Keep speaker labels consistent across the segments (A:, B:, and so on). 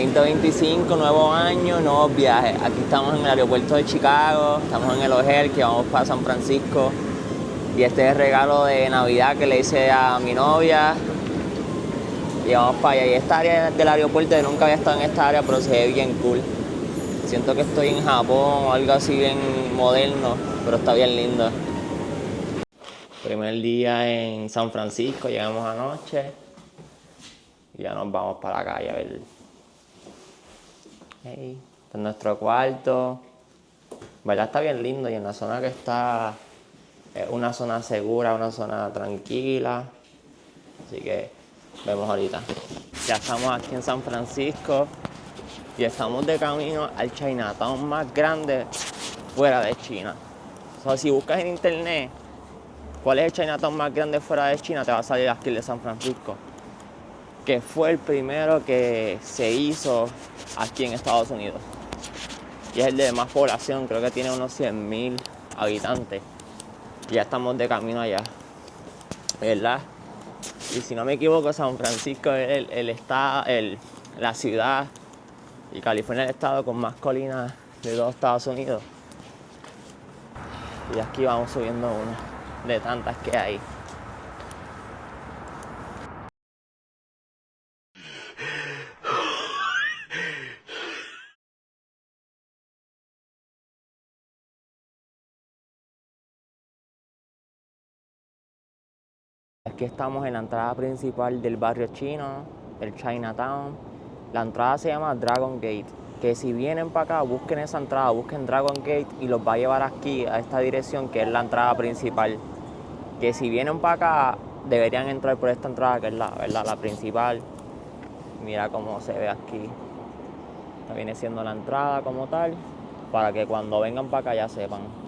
A: 2025, nuevo año, nuevos viajes. Aquí estamos en el aeropuerto de Chicago, estamos en el O'Hare, que vamos para San Francisco. Y este es el regalo de Navidad que le hice a mi novia. Y vamos para allá. Y esta área del aeropuerto, yo nunca había estado en esta área, pero se ve bien cool. Siento que estoy en Japón o algo así bien moderno, pero está bien lindo. Primer día en San Francisco, llegamos anoche. Y ya nos vamos para la calle a ver. Hey, este es nuestro cuarto. ¿Verdad? Está bien lindo y en la zona que está es una zona segura, una zona tranquila. Así que vemos ahorita. Ya estamos aquí en San Francisco y estamos de camino al Chinatown más grande fuera de China. O sea, si buscas en internet cuál es el Chinatown más grande fuera de China, te va a salir aquí el de San Francisco, que fue el primero que se hizo aquí en Estados Unidos. Y es el de más población, creo que tiene unos 100,000 habitantes. Ya estamos de camino allá, ¿verdad? Y si no me equivoco, San Francisco es la ciudad y California el estado con más colinas de todo Estados Unidos. Y aquí vamos subiendo una de tantas que hay. Aquí estamos en la entrada principal del barrio chino, el Chinatown. La entrada se llama Dragon Gate, que si vienen para acá, busquen esa entrada, busquen Dragon Gate y los va a llevar aquí a esta dirección que es la entrada principal. Que si vienen para acá, deberían entrar por esta entrada que es la principal. Mira cómo se ve aquí. Esta viene siendo la entrada como tal, para que cuando vengan para acá ya sepan.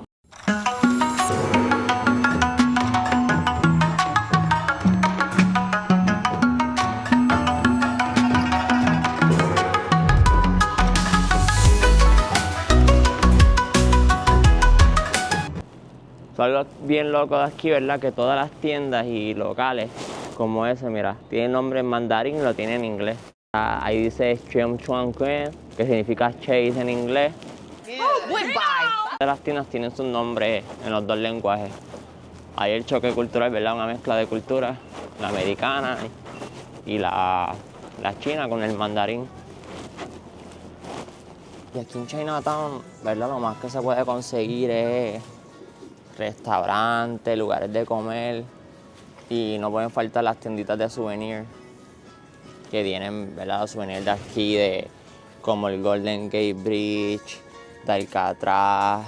A: Algo bien loco de aquí, ¿verdad? Que todas las tiendas y locales como ese, mira, tienen nombre en mandarín y lo tienen en inglés. Ahí dice Cheung Chuan Kuen, que significa Chase en inglés. Todas las tiendas tienen sus nombres en los dos lenguajes. Hay el choque cultural, ¿verdad? Una mezcla de culturas, la americana y la china con el mandarín. Y aquí en Chinatown, ¿verdad? Lo más que se puede conseguir es restaurantes, lugares de comer y no pueden faltar las tienditas de souvenirs que tienen, ¿verdad? Los souvenirs de aquí, como el Golden Gate Bridge, de Alcatraz,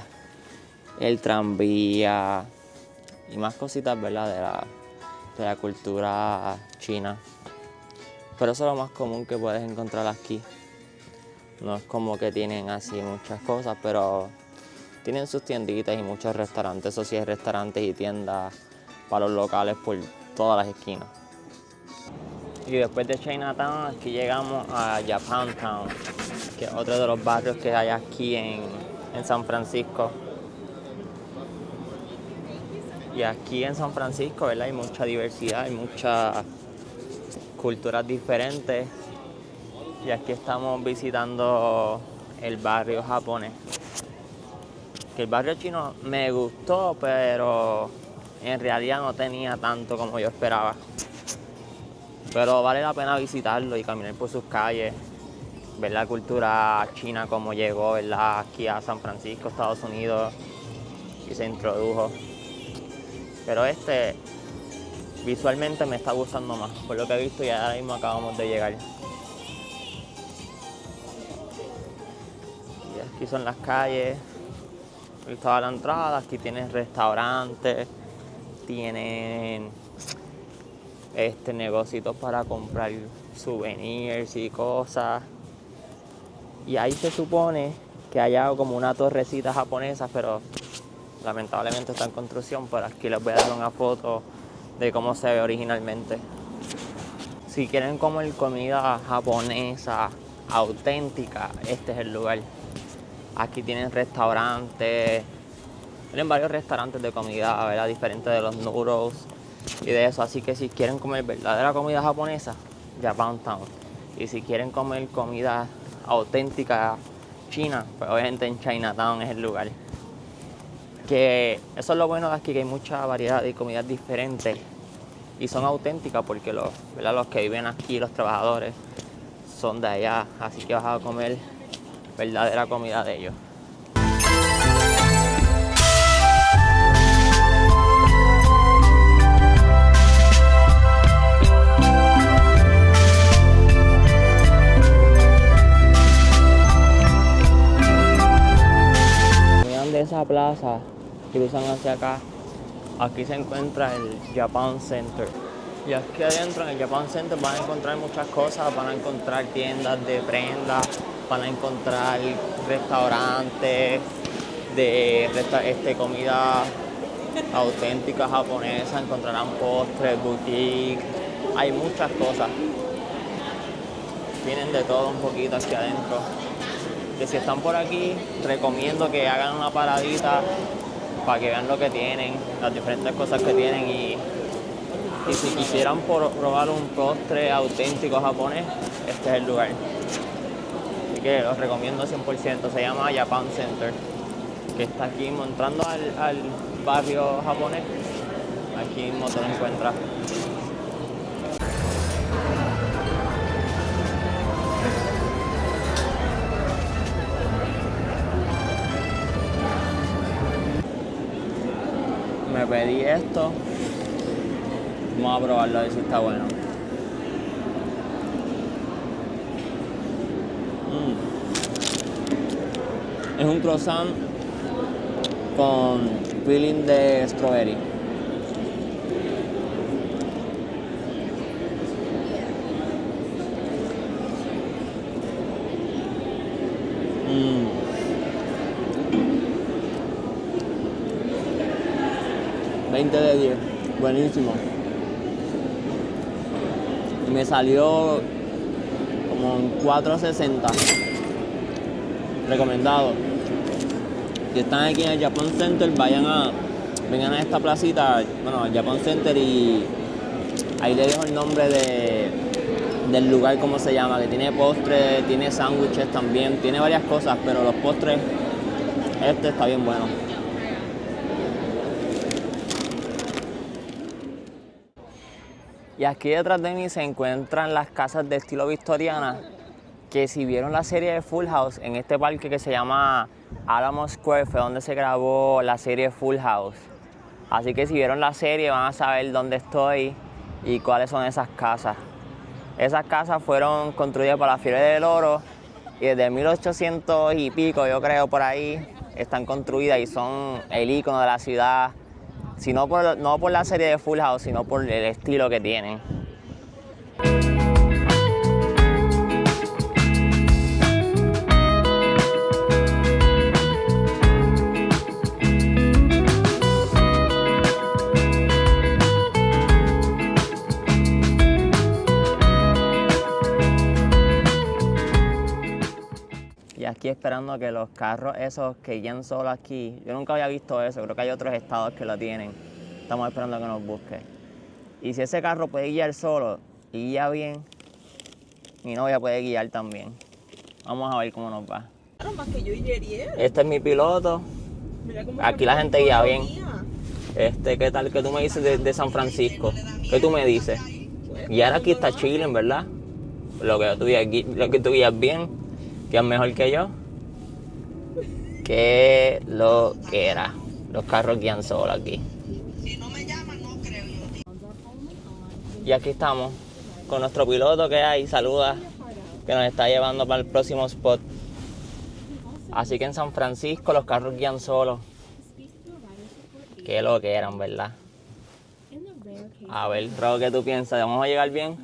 A: el tranvía y más cositas, ¿verdad? De la cultura china. Pero eso es lo más común que puedes encontrar aquí. No es como que tienen así muchas cosas, pero tienen sus tienditas y muchos restaurantes. Eso sí, es restaurantes y tiendas para los locales por todas las esquinas. Y después de Chinatown, aquí llegamos a Japantown, que es otro de los barrios que hay aquí en San Francisco. Y aquí en San Francisco, ¿verdad? Hay mucha diversidad, hay muchas culturas diferentes. Y aquí estamos visitando el barrio japonés. Que el barrio chino me gustó, pero en realidad no tenía tanto como yo esperaba. Pero vale la pena visitarlo y caminar por sus calles, ver la cultura china como llegó, ¿verdad? Aquí a San Francisco, Estados Unidos, y se introdujo. Pero visualmente me está gustando más, por lo que he visto, y ahora mismo acabamos de llegar. Y aquí son las calles. Aquí estaba la entrada, aquí tienen restaurantes, tienen negocios para comprar souvenirs y cosas. Y ahí se supone que haya como una torrecita japonesa, pero lamentablemente está en construcción. Pero aquí les voy a dar una foto de cómo se ve originalmente. Si quieren comer comida japonesa auténtica, este es el lugar. Aquí tienen restaurantes, tienen varios restaurantes de comida, ¿verdad? Diferentes de los noodles y de eso. Así que si quieren comer verdadera comida japonesa, Japantown. Y si quieren comer comida auténtica china, pues obviamente en Chinatown es el lugar. Que eso es lo bueno de aquí, que hay mucha variedad de comidas diferentes y son auténticas porque los que viven aquí, los trabajadores, son de allá, así que vas a comer verdadera comida de ellos. Miran de esa plaza, cruzan hacia acá. Aquí se encuentra el Japan Center. Y aquí adentro en el Japan Center van a encontrar muchas cosas, van a encontrar tiendas de prendas, van a encontrar restaurantes de comida auténtica japonesa, encontrarán postres, boutiques, hay muchas cosas. Tienen de todo un poquito aquí adentro. Que si están por aquí, recomiendo que hagan una paradita para que vean lo que tienen, las diferentes cosas que tienen y si quisieran probar un postre auténtico japonés, este es el lugar. Así que los recomiendo 100%, se llama Japan Center, que está aquí entrando al barrio japonés, aquí mismo te lo encuentras. Me pedí esto. Vamos a probarlo a ver si está bueno. Es un croissant con filling de strawberry. $20 de 10, buenísimo. Y me salió como en $4.60. Recomendado. Si están aquí en el Japan Center, vengan a esta placita, bueno, al Japan Center, y ahí le dejo el nombre del lugar, cómo se llama, que tiene postres, tiene sándwiches también, tiene varias cosas, pero los postres, este está bien bueno. Y aquí detrás de mí se encuentran las casas de estilo victoriana, que si vieron la serie de Full House, en este parque que se llama Alamo Square fue donde se grabó la serie Full House. Así que si vieron la serie van a saber dónde estoy y cuáles son esas casas. Esas casas fueron construidas para la Fiebre del Oro y desde 1800 y pico, yo creo, por ahí, están construidas y son el icono de la ciudad. No por la serie de Full House, sino por el estilo que tienen. Y aquí esperando a que los carros esos que guían solo aquí, yo nunca había visto eso, creo que hay otros estados que lo tienen. Estamos esperando a que nos busque. Y si ese carro puede guiar solo y guía bien, mi novia puede guiar también. Vamos a ver cómo nos va.
B: Claro, más que yo y Yeriel.
A: Este es mi piloto. Aquí la gente guía bien. ¿Qué tal? ¿Qué tú me dices de San Francisco? ¿Qué tú me dices? Guiar aquí está chilling, ¿verdad? Lo que tú guías bien, guías mejor que yo. Que lo que era. Los carros guían solo aquí.
B: Si no me llaman, no creo yo.
A: Y aquí estamos con nuestro piloto que hay, saluda, que nos está llevando para el próximo spot. Así que en San Francisco los carros guían solos. Qué lo que eran, ¿verdad? A ver, Ro, ¿qué tú piensas? ¿Vamos a llegar bien?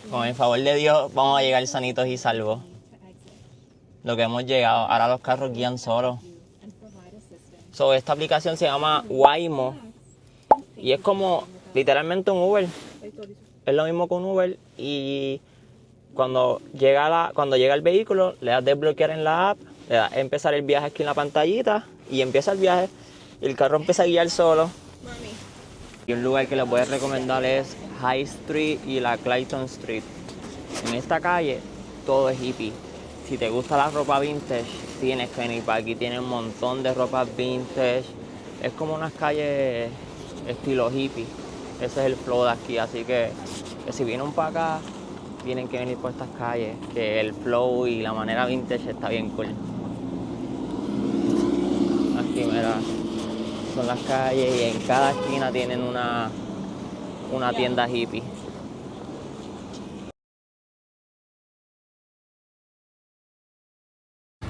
A: Con el favor de Dios, vamos a llegar sanitos y salvos. Lo que hemos llegado, ahora los carros guían solos. Esta aplicación se llama Waymo y es como literalmente un Uber. Es lo mismo que un Uber y cuando llega el vehículo, le das desbloquear en la app, le das empezar el viaje aquí en la pantallita y empieza el viaje y el carro empieza a guiar solo.
B: Mami.
A: Y un lugar que les voy a recomendar es High Street y la Clayton Street. En esta calle todo es hippie. Si te gusta la ropa vintage, tienes que venir para aquí. Tiene un montón de ropa vintage. Es como unas calles estilo hippie. Ese es el flow de aquí. Así que si vienen para acá, tienen que venir por estas calles. Que el flow y la manera vintage está bien cool. Aquí, mira, son las calles y en cada esquina tienen una tienda hippie.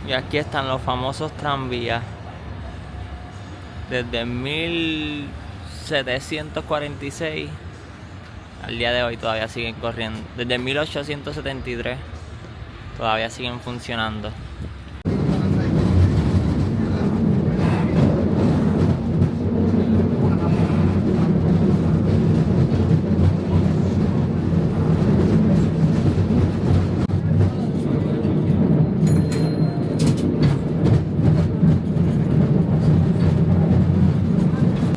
A: Y aquí están los famosos tranvías. Desde 1746 al día de hoy todavía siguen corriendo. Desde 1873 todavía siguen funcionando.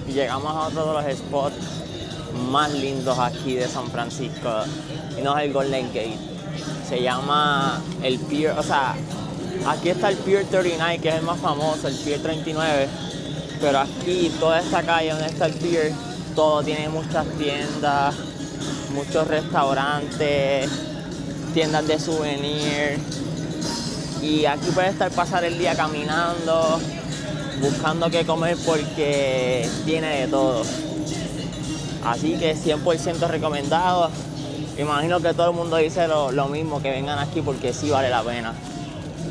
A: Llegamos a otro de los spots más lindos aquí de San Francisco y no es el Golden Gate, se llama el Pier, o sea, aquí está el Pier 39 que es el más famoso, el Pier 39, pero aquí toda esta calle donde está el Pier, todo tiene muchas tiendas, muchos restaurantes, tiendas de souvenir y aquí puedes pasar el día caminando, buscando qué comer porque tiene de todo. Así que 100% recomendado. Imagino que todo el mundo dice lo mismo, que vengan aquí porque sí vale la pena.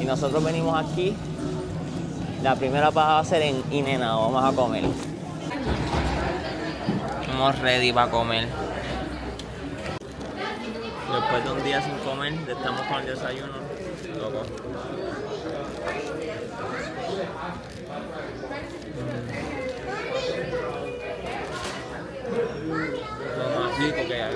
A: Y nosotros venimos aquí. La primera parada va a ser en In-N-Out, vamos a comer. Estamos ready para comer. Después de un día sin comer, estamos con el desayuno. Loco. Lo más rico que hay.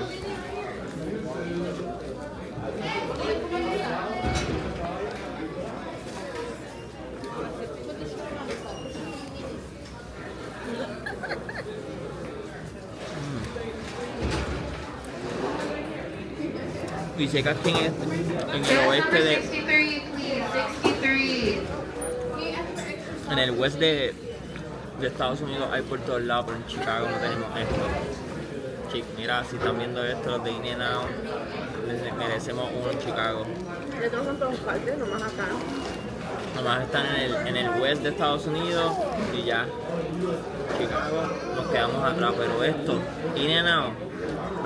A: Y sé que aquí en el oeste de... En el west de Estados Unidos hay por todos lados, pero en Chicago no tenemos esto. Mira, si están viendo esto, los de In-N-Out, merecemos uno en Chicago.
B: Estos son todas partes, nomás acá.
A: Nomás están en el west de Estados Unidos y ya. Chicago nos quedamos atrás, pero esto, In-N-Out,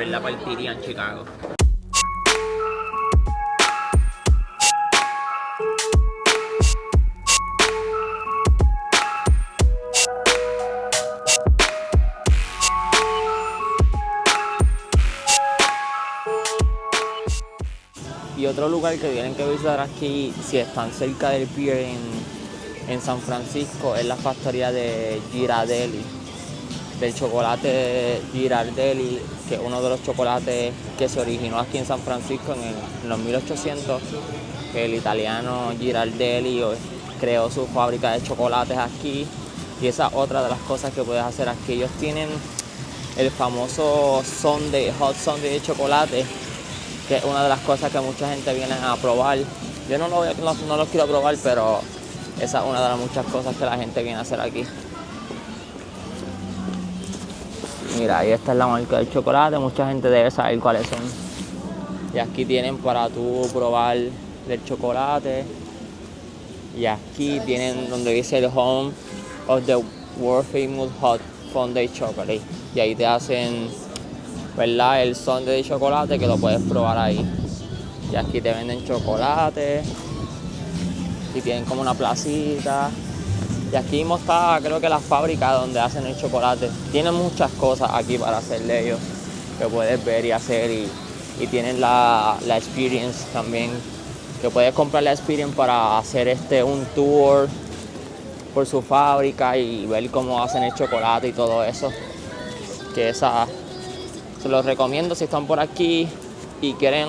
A: la partiría en Chicago. Y otro lugar que tienen que visitar aquí, si están cerca del pier en San Francisco, es la factoría de Ghirardelli, del chocolate Ghirardelli, que es uno de los chocolates que se originó aquí en San Francisco en los 1800. El italiano Ghirardelli creó su fábrica de chocolates aquí y esa es otra de las cosas que puedes hacer aquí. Ellos tienen el famoso hot sundae de chocolate, que es una de las cosas que mucha gente viene a probar. Yo no lo quiero probar, pero esa es una de las muchas cosas que la gente viene a hacer aquí. Mira, ahí está la marca del chocolate, mucha gente debe saber cuáles son. Y aquí tienen para tú probar del chocolate. Y aquí tienen donde dice el Home of the World Famous Hot Sundae Chocolate. Y ahí te hacen, ¿verdad?, el sundae de chocolate que lo puedes probar ahí. Y aquí te venden chocolate. Y tienen como una placita. Y aquí mismo está, creo que la fábrica donde hacen el chocolate. Tienen muchas cosas aquí para hacer de ellos que puedes ver y hacer. Y tienen la experience también, que puedes comprar la experience para hacer un tour por su fábrica y ver cómo hacen el chocolate y todo eso. Que se los recomiendo si están por aquí y quieren,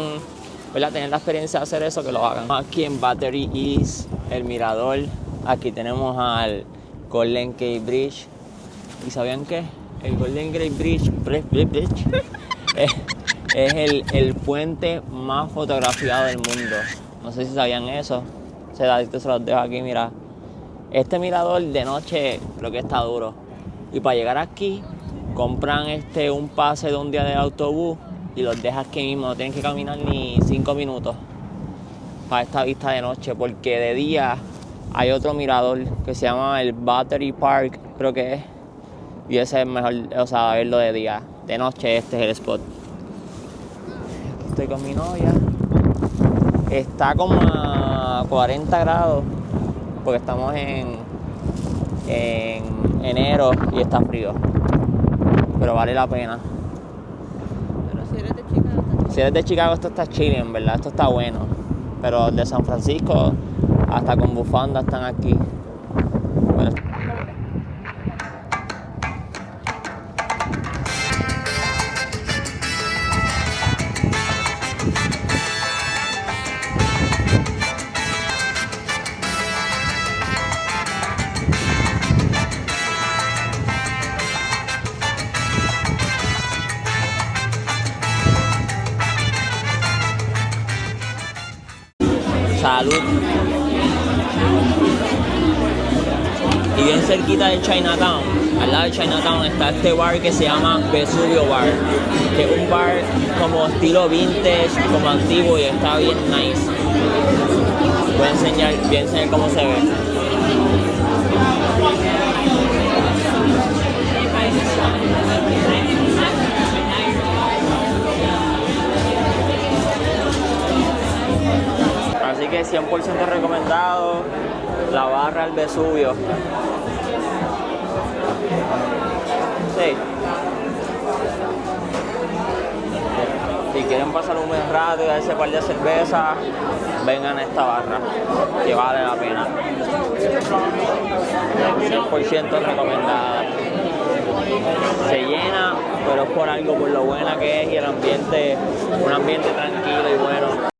A: ¿verdad?, tener la experiencia de hacer eso, que lo hagan. Aquí en Battery East, el mirador. Aquí tenemos al Golden Gate Bridge. ¿Y sabían qué? El Golden Gate Bridge es el puente más fotografiado del mundo. No sé si sabían eso. Ese datito se los dejo aquí, mira. Este mirador de noche creo que está duro. Y para llegar aquí, compran un pase de un día de autobús y los dejas aquí mismo. No tienen que caminar ni 5 minutos para esta vista de noche, porque de día hay otro mirador que se llama el Battery Park, creo que es. Y ese es mejor, o sea, verlo de día. De noche este es el spot. Aquí estoy con mi novia. Está como a 40 grados, porque estamos en enero y está frío. Pero vale la pena.
B: Pero si eres de Chicago,
A: Si eres de Chicago, esto está chilling, en verdad, esto está bueno. Pero de San Francisco, hasta con bufanda están aquí. Bueno. Salud. Y bien cerquita del Chinatown, al lado de Chinatown está este bar que se llama Vesubio Bar, que es un bar como estilo vintage, como antiguo, y está bien nice. Voy a enseñar cómo se ve. Así que 100% recomendado la barra al Vesubio. Sí. Si quieren pasar un buen rato y darse un par de cervezas, vengan a esta barra, que vale la pena. 100% recomendada. Se llena, pero es por algo, por lo buena que es y el ambiente, un ambiente tranquilo y bueno.